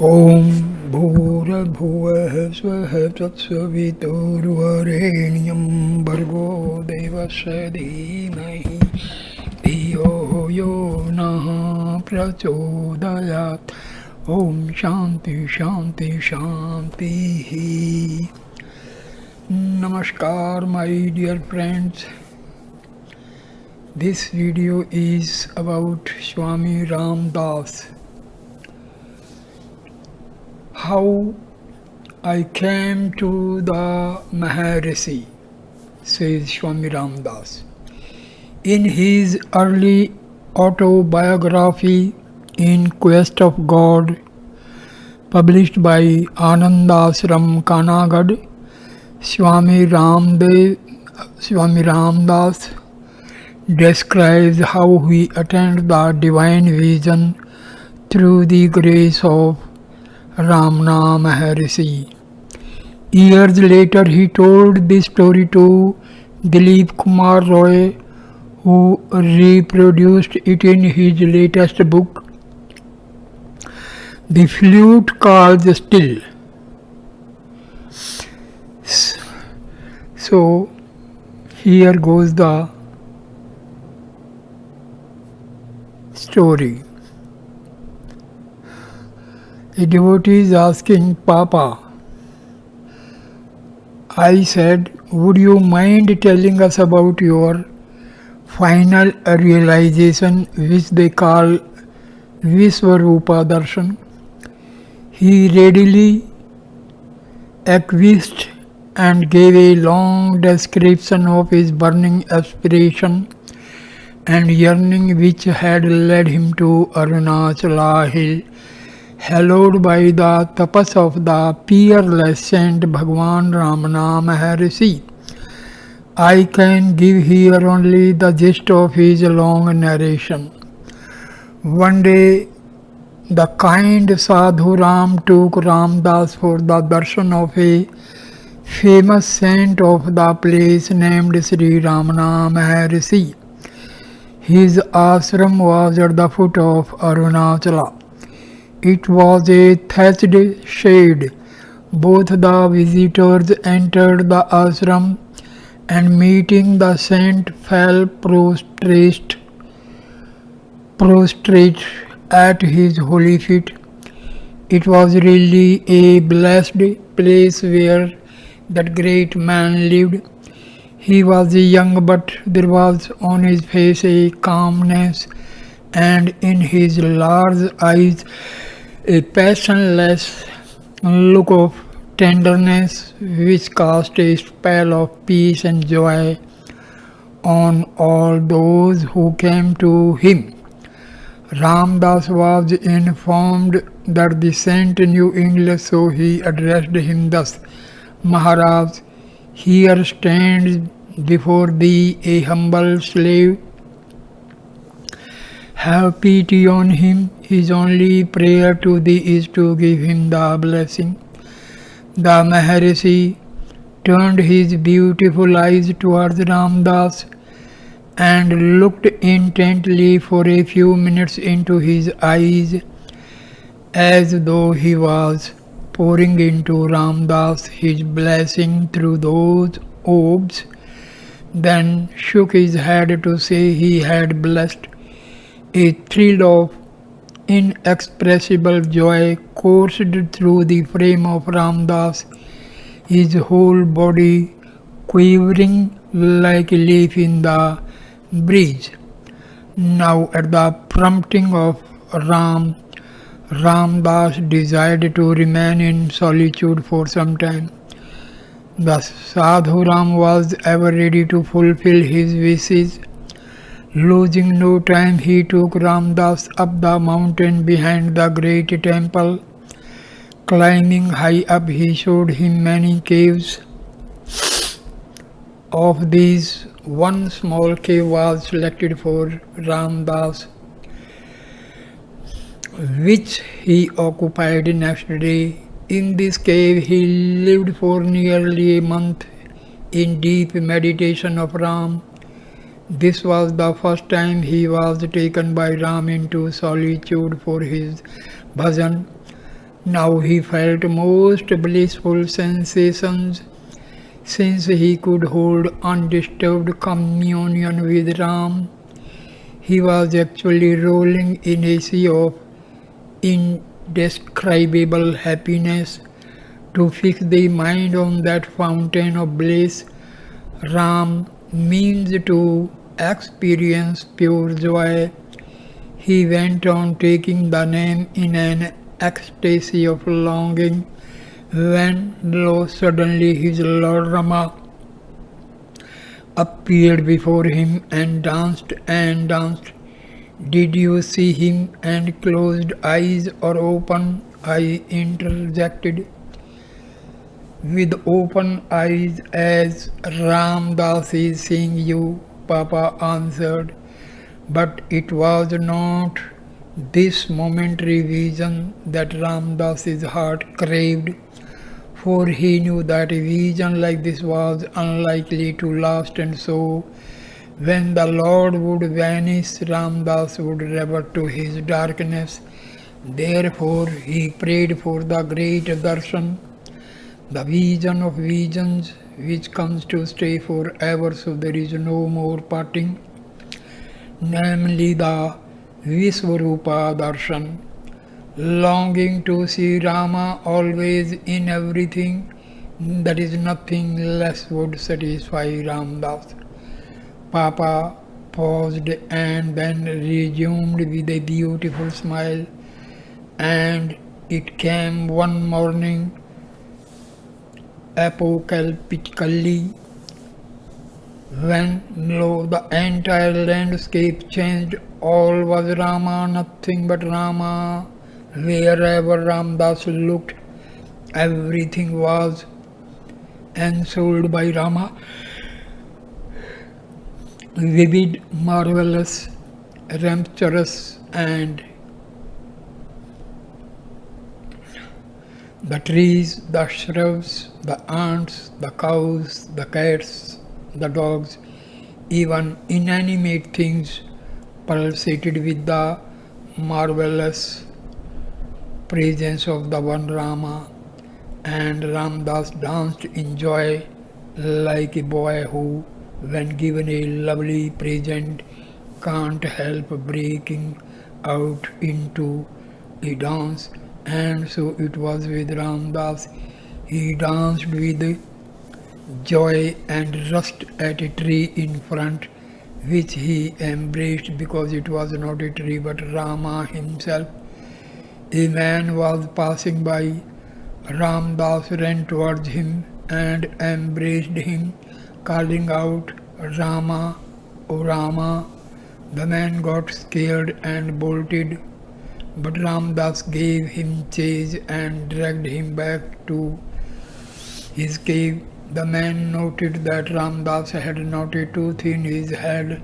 ॐ भूर्भुवः स्वः तत्सवितुर्वरेण्यं भर्गो देवस्य धीमहि धियो यो नः प्रचोदयात् ॐ शान्ति शान्ति शान्तिः. Namaskar my dear friends. This video is about Swami Ramdas. How I came to the Maharshi, says Swami Ramdas. In his early autobiography, In Quest of God, published by Anandashram Kanagad, Swami Ramdas describes how he attained the divine vision through the grace of Ramana Maharshi. Years later, he told this story to Dilip Kumar Roy, who reproduced it in his latest book, The Flute Calls Still. So, here goes the story. A devotee is asking, Papa, I said, would you mind telling us about your final realization, which they call Vishwarupa Darshan? He readily acquiesced and gave a long description of his burning aspiration and yearning which had led him to Arunachala hill, hallowed by the tapas of the peerless saint Bhagwan Ramana Maharshi. I can give here only the gist of his long narration. One day, the kind Sadhu Ram took Ramdas for the darshan of a famous saint of the place named Sri Ramana Maharshi. His ashram was at the foot of Arunachala. It was a thatched shed. Both the visitors entered the ashram and meeting the saint fell prostrate at his holy feet. It was really a blessed place where that great man lived. He was young, but there was on his face a calmness, and in his large eyes a passionless look of tenderness which cast a spell of peace and joy on all those who came to him. Ramdas was informed that the saint knew English, so he addressed him thus, Maharaj, here stands before thee a humble slave. Have pity on him. His only prayer to thee is to give him the blessing. The Maharshi turned his beautiful eyes towards Ramdas and looked intently for a few minutes into his eyes, as though he was pouring into Ramdas his blessing through those orbs, then shook his head to say he had blessed. A thrill of inexpressible joy coursed through the frame of Ramdas, his whole body quivering like a leaf in the breeze. Now at the prompting of Ramdas desired to remain in solitude for some time. The Sadhu Ram was ever ready to fulfill his wishes. Losing no time, he took Ramdas up the mountain behind the great temple. Climbing high up, he showed him many caves. Of these, one small cave was selected for Ramdas, which he occupied next day. In this cave he lived for nearly a month in deep meditation of Ram. This was the first time he was taken by Ram into solitude for his bhajan. Now he felt most blissful sensations since he could hold undisturbed communion with Ram. He was actually rolling in a sea of indescribable happiness. To fix the mind on that fountain of bliss, Ram means to experience pure joy. He went on taking the name in an ecstasy of longing when, lo, suddenly his Lord Rama appeared before him and danced and danced. Did you see him and closed eyes or open? I interjected. With open eyes, as Ramdas is seeing you, Papa answered. But it was not this momentary vision that Ramdas's heart craved, for he knew that a vision like this was unlikely to last, and so when the Lord would vanish, Ramdas would revert to his darkness. Therefore he prayed for the great darshan, the vision of visions which comes to stay forever, so there is no more parting, namely the Visvarupa darshan. Longing to see Rama always in everything, that is nothing less would satisfy Ramdas. Papa paused and then resumed with a beautiful smile. And it came one morning, apocalyptically, when lo, the entire landscape changed. All was Rama, nothing but Rama. Wherever Ramdas looked, everything was ensouled by Rama. Vivid, marvelous, rapturous, and the trees, the shrubs, the ants, the cows, the cats, the dogs, even inanimate things pulsated with the marvelous presence of the one Rama, and Ramdas danced in joy like a boy who, when given a lovely present, can't help breaking out into a dance. And so it was with Ramdas. He danced with joy and rushed at a tree in front, which he embraced because it was not a tree but Rama himself. A man was passing by. Ramdas ran towards him and embraced him, calling out, Rama, O Rama. The man got scared and bolted, but Ramdas gave him chase and dragged him back to his cave. The man noted that Ramdas had not a tooth in his head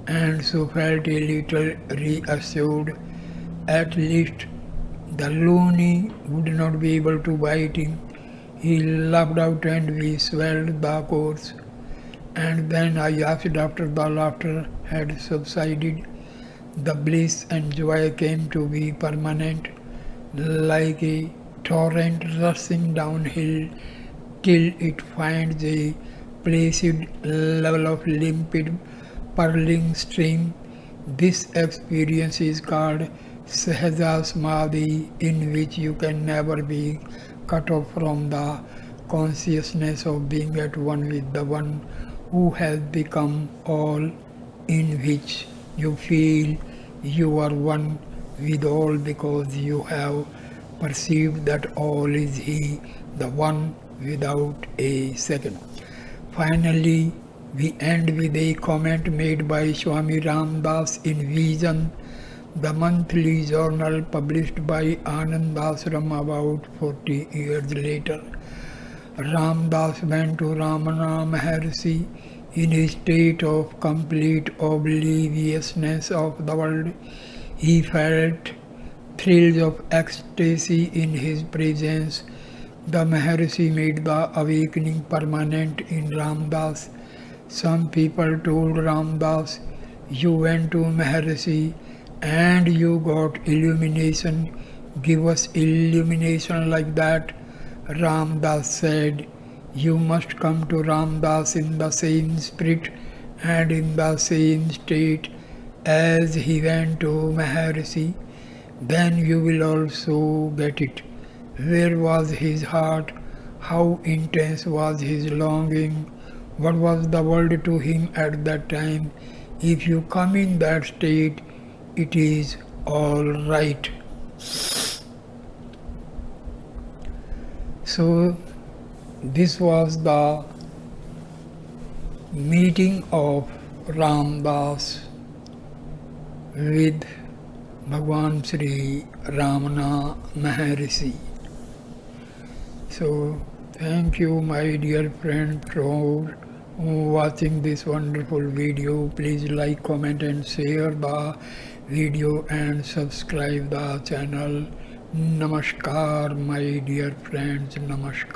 and so felt a little reassured. At least the loony would not be able to bite him. He laughed out and we swelled the course. And then I asked after the laughter had subsided. The bliss and joy came to be permanent, like a torrent rushing downhill till it finds a placid level of limpid, purling stream. This experience is called Sahaja Samadhi, in which you can never be cut off from the consciousness of being at one with the one who has become all, in which you feel you are one with all because you have perceived that all is He, the one without a second. Finally, we end with a comment made by Swami Ramdas in Vision, the monthly journal published by Anand Ashram about 40 years later. Ramdas went to Ramana Maharshi in a state of complete obliviousness of the world. He felt thrills of ecstasy in his presence. The Maharshi made the awakening permanent in Ramdas. Some people told Ramdas, you went to Maharshi and you got illumination. give us illumination like that. Ramdas said, you must come to Ramdas in the same spirit and in the same state as he went to Maharshi, then you will also get it. Where was his heart? How intense was his longing? What was the world to him at that time? If you come in that state, it is all right. So, this was the meeting of Ramdas with Bhagwan Sri Ramana Maharshi. So, thank you, my dear friend, for watching this wonderful video. Please like, comment and share the video and subscribe the channel. Namaskar, my dear friends. Namaskar.